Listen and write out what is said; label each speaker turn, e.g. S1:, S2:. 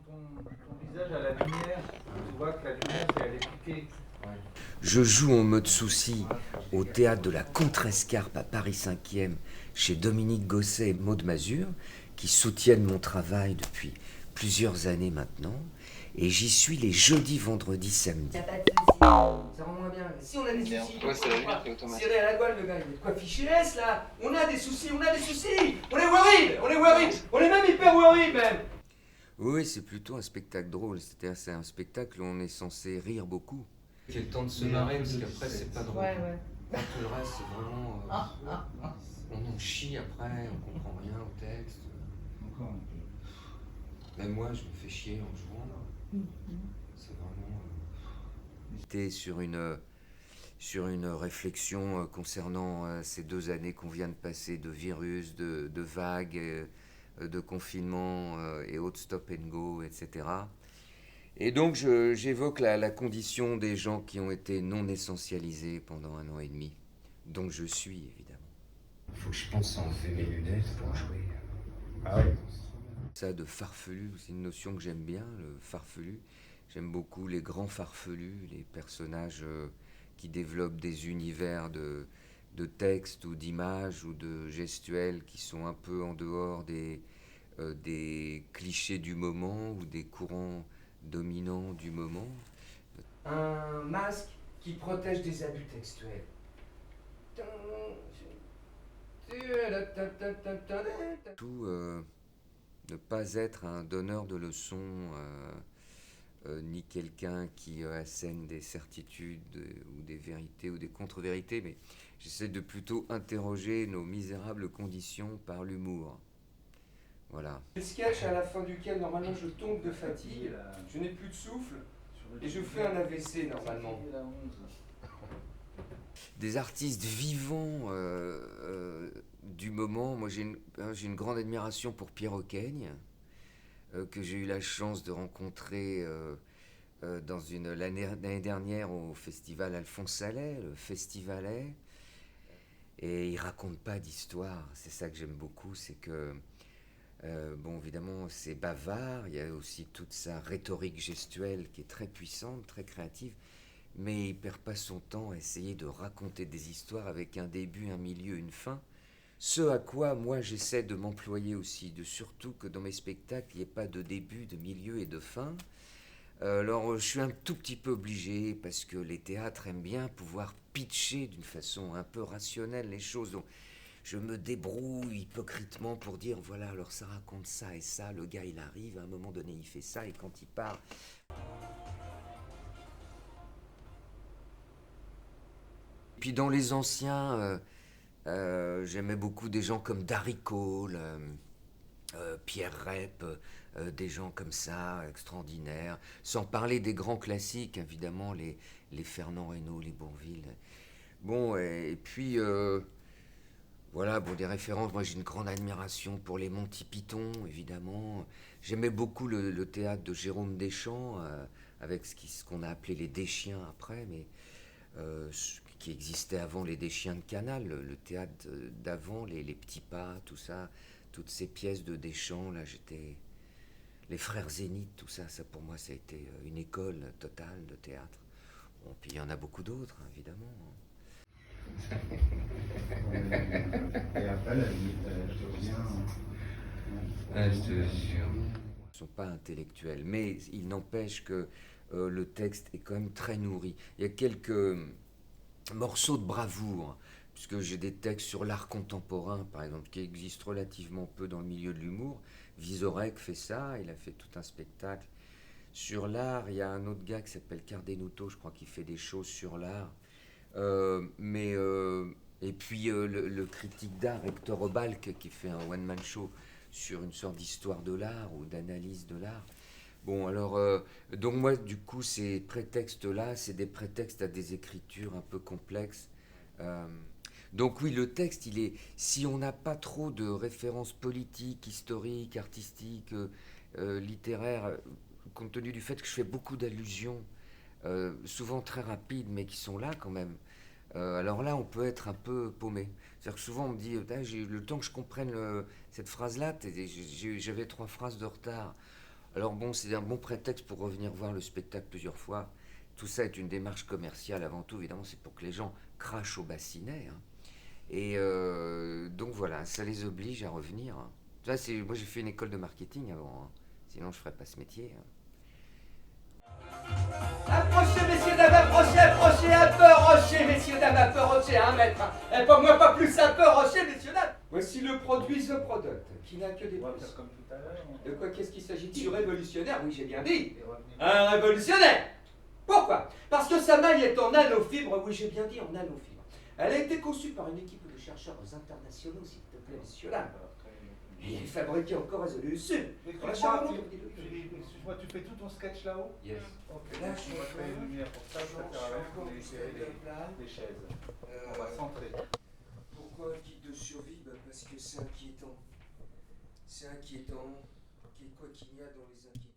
S1: ton visage à la lumière. Tu vois que la lumière, elle est piquée.
S2: Je joue en mode souci au théâtre de la Contrescarpe à Paris 5e chez Dominique Gosset et Maud Mazur, qui soutiennent mon travail depuis plusieurs années maintenant. Et j'y suis les jeudis, vendredis, samedis.
S3: Y'a pas de soucis. Ça rend moins bien. Si on a des soucis,
S4: Ouais, c'est la lumière qui est automatique.
S3: serré à la gueule, le gars, il met de quoi ficher S là. On a des soucis, on a des soucis. On est worried, on est worried. On est même hyper worried même.
S2: Oui, c'est plutôt un spectacle drôle. C'est-à-dire, c'est un spectacle où on est censé rire beaucoup. Qu'il y ait le temps de se marrer, parce qu'après, c'est pas drôle.
S5: Ouais, ouais.
S2: Tout le reste, c'est vraiment. On en chie après, on comprend rien au texte.
S1: Encore un peu.
S2: Même moi, je me fais chier en jouant. C'est vraiment. J'étais sur une réflexion concernant ces 2 années qu'on vient de passer de virus, de vagues, de confinement et autres stop and go, etc. Et donc j'évoque la condition des gens qui ont été non essentialisés pendant 1 an et demi. Donc je suis, évidemment. Faut que je pense à enlever mes lunettes pour jouer.
S1: Ah ouais.
S2: Ça de farfelu, c'est une notion que j'aime bien, le farfelu. J'aime beaucoup les grands farfelus, les personnages qui développent des univers de textes ou d'images ou de gestuels qui sont un peu en dehors des clichés du moment ou des courants dominants du moment.
S3: Un masque qui protège des abus textuels.
S2: Tout ne pas être un donneur de leçons ni quelqu'un qui assène des certitudes ou des vérités ou des contre-vérités, mais j'essaie de plutôt interroger nos misérables conditions par l'humour. Voilà.
S3: Le sketch à la fin duquel normalement je tombe de fatigue, je n'ai plus de souffle et je fais un AVC normalement.
S2: Des artistes vivants du moment. Moi, j'ai une grande admiration pour Pierre Oquaigne, que j'ai eu la chance de rencontrer l'année dernière au festival Alphonse Sallet, le Festivalet. Et il raconte pas d'histoire. C'est ça que j'aime beaucoup, c'est que bon, évidemment, c'est bavard. Il y a aussi toute sa rhétorique gestuelle qui est très puissante, très créative. Mais il perd pas son temps à essayer de raconter des histoires avec un début, un milieu, une fin. Ce à quoi moi j'essaie de m'employer aussi, de surtout que dans mes spectacles il n'y ait pas de début, de milieu et de fin. Alors je suis un tout petit peu obligé parce que les théâtres aiment bien pouvoir pitcher d'une façon un peu rationnelle les choses. Donc je me débrouille hypocritement pour dire voilà, alors ça raconte ça et ça, le gars il arrive, à un moment donné il fait ça et quand il part. Puis dans les anciens, j'aimais beaucoup des gens comme Darry Cole, Pierre Rep, des gens comme ça, extraordinaires. Sans parler des grands classiques, évidemment, les Fernand Reynaud, les Bourvil. Bon, et puis, voilà, bon, des références. Moi, j'ai une grande admiration pour les Monty Python, évidemment. J'aimais beaucoup le théâtre de Jérôme Deschamps, avec ce qu'on a appelé les Deschiens après, mais qui existait avant les Deschiens de Canal, le théâtre d'avant, les petits pas, tout ça, toutes ces pièces de Deschamps, là, j'étais... Les frères Zénith, tout ça, ça pour moi, ça a été une école totale de théâtre. Bon, puis il y en a beaucoup d'autres, hein, évidemment.
S1: Et après, la vie, je reviens.
S2: Je te jure. Ils ne sont pas intellectuels, mais il n'empêche que le texte est quand même très nourri. Il y a quelques morceaux de bravoure, puisque j'ai des textes sur l'art contemporain, par exemple, qui existent relativement peu dans le milieu de l'humour. Vizorek fait ça, il a fait tout un spectacle sur l'art. Il y a un autre gars qui s'appelle Cardenuto, je crois, qui fait des choses sur l'art. Et puis le critique d'art, Hector Obalk, qui fait un one-man show sur une sorte d'histoire de l'art ou d'analyse de l'art. Bon, alors, donc moi, du coup, ces prétextes-là, c'est des prétextes à des écritures un peu complexes. Donc oui, le texte, si on n'a pas trop de références politiques, historiques, artistiques, littéraires, compte tenu du fait que je fais beaucoup d'allusions, souvent très rapides, mais qui sont là quand même, alors là, on peut être un peu paumé. C'est-à-dire que souvent, on me dit, j'ai eu le temps que je comprenne cette phrase-là, j'avais 3 phrases de retard. Alors bon, c'est un bon prétexte pour revenir voir le spectacle plusieurs fois. Tout ça est une démarche commerciale avant tout, évidemment, c'est pour que les gens crachent au bassinet, hein. Et donc voilà, ça les oblige à revenir, hein. Ça, moi j'ai fait une école de marketing avant, hein. Sinon je ferais pas ce métier, hein.
S3: Approchez, messieurs, dames, approchez, approchez, un peu rocher, messieurs, dames, un peu rocher, 1 mètre. Et pas moi, pas plus, un peu rocher, messieurs, dames. Voici le produit The Product, qui n'a que des
S1: On va
S3: plus.
S1: faire comme tout à l'heure.
S3: De quoi qu'est-ce qu'il s'agit-il? Révolutionnaire, oui, j'ai bien dit.
S1: Et revenir.
S3: Un révolutionnaire. Pourquoi? Parce que sa maille est en nanofibres, oui, j'ai bien dit en nanofibres. Elle a été conçue par une équipe de chercheurs internationaux, s'il te plaît, messieurs, dames. Et elle est fabriquée en Corée du Sud.
S1: Excuse-moi, excuse-moi, tu fais tout ton sketch là-haut?
S3: Yes.
S1: Ok,
S3: Là,
S1: donc
S3: je
S1: on va
S3: suis
S1: créer une lumière pour ça, je
S3: encore
S1: préfère les chaises. On va centrer.
S3: Pourquoi un guide de survie? Parce que c'est inquiétant. C'est inquiétant. Quoi qu'il y a dans les inquiétudes.